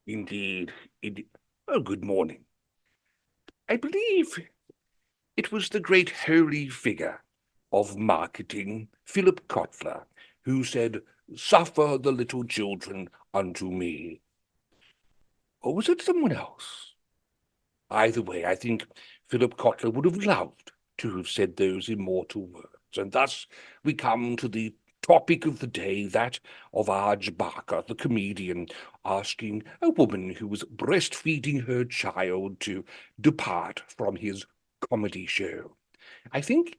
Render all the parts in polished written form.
Indeed, indeed. Oh, good morning. I believe it was the great holy figure of marketing, Philip Kotler, who said, "Suffer the little children unto me." Or was it someone else? Either way, I think Philip Kotler would have loved to have said those immortal words. And thus we come to the topic of the day, that of Arj Barker, the comedian, asking a woman who was breastfeeding her child to depart from his comedy show. I think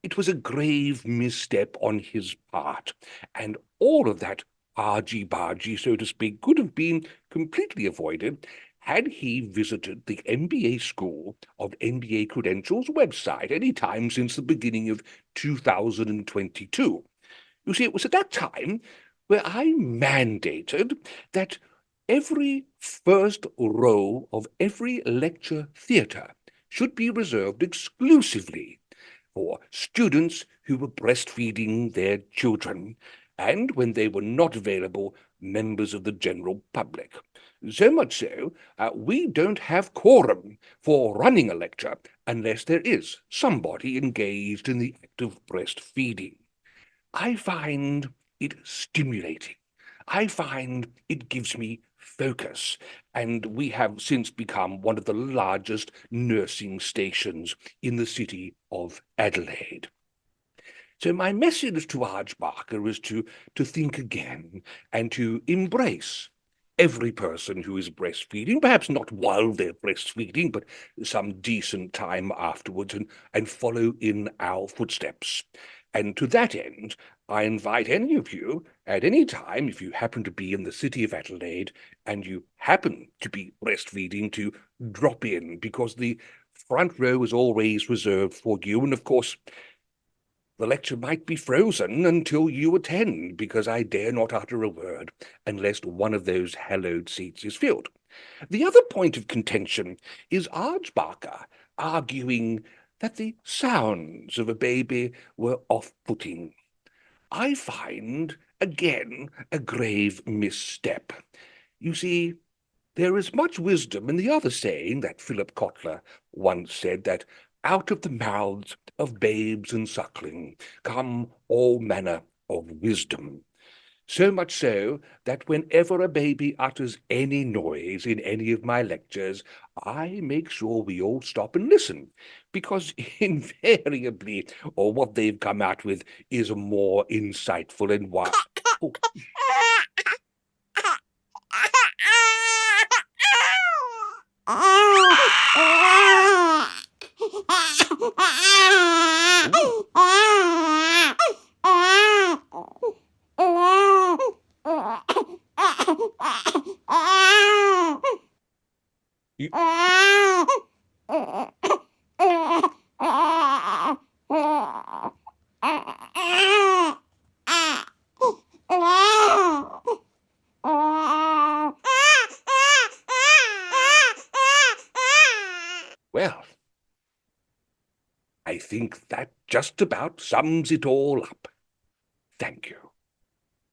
it was a grave misstep on his part, and all of that argy-bargy, so to speak, could have been completely avoided had he visited the MBA School of MBA Credentials website any time since the beginning of 2022. You see, it was at that time where I mandated that every first row of every lecture theatre should be reserved exclusively for students who were breastfeeding their children, and when they were not available, members of the general public. So much so, we don't have quorum for running a lecture unless there is somebody engaged in the act of breastfeeding. I find it stimulating. I find it gives me focus, and we have since become one of the largest nursing stations in the city of Adelaide. So my message to Arj Barker is to think again and to embrace every person who is breastfeeding, perhaps not while they're breastfeeding, but some decent time afterwards, and follow in our footsteps. And to that end, I invite any of you at any time, if you happen to be in the city of Adelaide and you happen to be breastfeeding, to drop in, because the front row is always reserved for you. And of course, the lecture might be frozen until you attend, because I dare not utter a word unless one of those hallowed seats is filled. The other point of contention is Arj Barker arguing that the sounds of a baby were off-putting. I find, again, a grave misstep. You see, there is much wisdom in the other saying that Philip Kotler once said, that out of the mouths of babes and suckling come all manner of wisdom. So much so that whenever a baby utters any noise in any of my lectures, I make sure we all stop and listen, because invariably, or what they've come out with is more insightful and wise. Oh, you, well, I think that just about sums it all up. Thank you.